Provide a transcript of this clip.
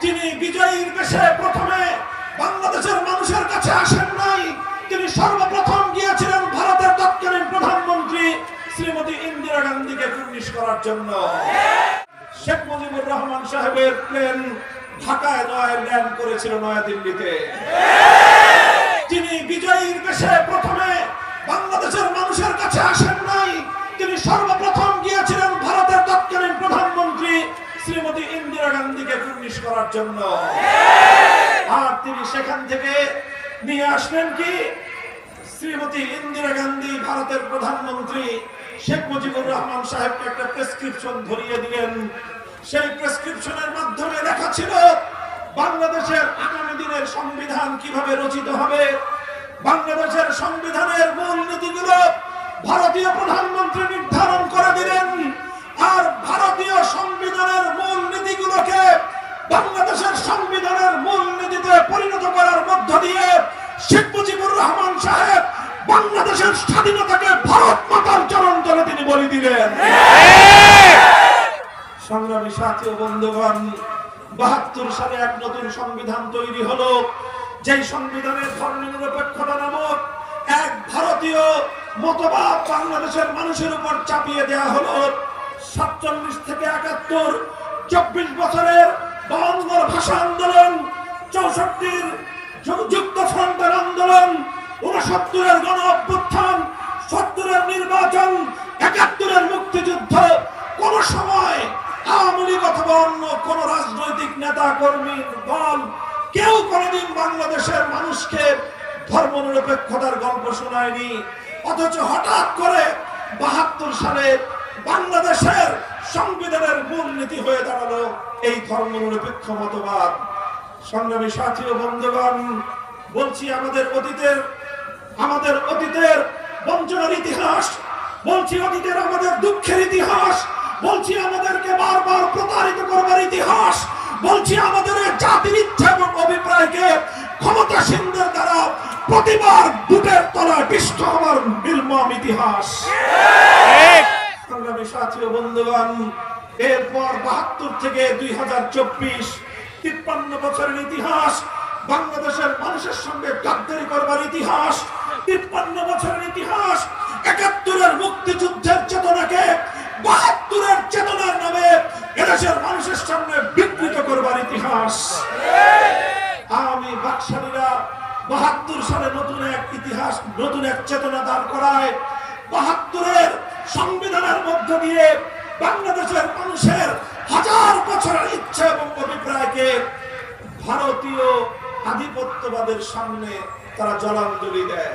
তিনি বিজয়ীর বেশে প্রথমে বাংলাদেশের মানুষের কাছে আসেন নাই। তিনি সর্বপ্রথম গিয়েছিলেন ভারতের তৎকালীন প্রধানমন্ত্রী শ্রীমতী ইন্দিরা গান্ধীকে কুর্নিশ করার জন্য। শেখ মুজিবুর রহমান সাহেবের প্লেন ঢাকায় ল্যান্ড করেছিল নয়াদিল্লিতে। তিনি বিজয়ীর বেশে প্রথমে বাংলাদেশের মানুষের কাছে আসেন নাই। তিনি সর্বপ্রথম গিয়েছিলেন ভারতের তৎকালীন প্রধানমন্ত্রী শ্রীমতী ইন্দিরা গান্ধীকে কুর্নিশ করার জন্য। আর তিনি সেখান থেকে নিয়ে আসলেন কি, শ্রীমতী ইন্দিরা গান্ধী ভারতের প্রধানমন্ত্রী শেখ মুজিবুর রহমান সাহেবকে একটা প্রেসক্রিপশন ধরিয়ে দিলেন। সেই প্রেসক্রিপশনের মাধ্যমে লেখা ছিল বাংলাদেশের আগামী দিনের সংবিধান কিভাবে রচিত হবে। বাংলাদেশের সংবিধানের মূল নীতিগুলো ভারতীয় প্রধানমন্ত্রী নির্ধারণ করে দিলেন। আর ভারতীয় সংবিধানের মূল নীতিগুলোকে বাংলাদেশের সংবিধানের মূল নীতিতে পরিণত করার মধ্য দিয়ে শেখ মুজিবুর রহমান সাহেব বাংলাদেশের স্বাধীনতাকে ভারত মাতার চরণ তলে তিনি বলি দিলেন। সংগ্রামী সাথী ও বন্ধুগণ, ৭২ সালে এক নতুন সংবিধান তৈরি হলো। যেই সংবিধানের ধর্মনিরপেক্ষতা নামক এক ভারতীয় মতবাদ বাংলাদেশের মানুষের উপর চাপিয়ে দেওয়া হলো। ৪৭ থেকে ৭১, ২৪ বছরের ৫২ ভাষা আন্দোলন, ৬৪-র যুক্ত ফ্রন্টের আন্দোলন, ৬৯-এর গণ অভ্যুত্থান, ৭০-এর নির্বাচন, ৭১-এর মুক্তিযুদ্ধ। কোন সময় আওয়ামী লীগ অথবা অন্য কোন রাজনৈতিক নেতা কর্মী দল কেউ কোনদিন বাংলাদেশের মানুষকে ধর্মনিরপেক্ষতার গল্প শোনায়নি। অথচ হঠাৎ করে ৭২ সালে বাংলাদেশের সংবিধানের মূল নীতি হয়ে দাঁড়ালো এই ধর্মনিরপেক্ষ মতবাদ। সংগ্রামী সাথী ও বন্ধুগণ, বলছি আমাদের অতীতের বঞ্চনার ইতিহাস, বলছি অতীতের আমাদের দুঃখের ইতিহাস, বলছি আমাদেরকে বারবার প্রতারিত করবার ইতিহাস, বলছি আমাদের জাতির ইচ্ছা এবং অভিপ্রায়কে ক্ষমতাসীনদের দ্বারা প্রতিবার বুটের তলায় পিষ্ট হবার নির্মম ইতিহাস। সংগ্রামী সাথী ও বন্ধুগণ, এরপর ৭২ থেকে ২০২৪ ৫৩ বছরের ইতিহাস, বাংলাদেশের মানুষের সঙ্গে গাদ্দারি করবার ইতিহাস, ৫৩ বছরের ইতিহাস, ৭১-এর মুক্তিযুদ্ধের চেতনাকে ৭২-এর চেতনার নামে এদেশের মানুষের সামনে বিকৃত করবার ইতিহাস। আমি বাকশালীরা ৭২ সালে নতুন এক ইতিহাস, নতুন এক চেতনা দাঁড় করায়। ৭২-এর সংবিধানের মধ্য দিয়ে বাংলাদেশের মানুষের হাজার বছরের ইচ্ছা এবং অভিপ্রায়কে ভারতীয় আধিপত্যবাদের সামনে তারা জলাঞ্জলি দেয়।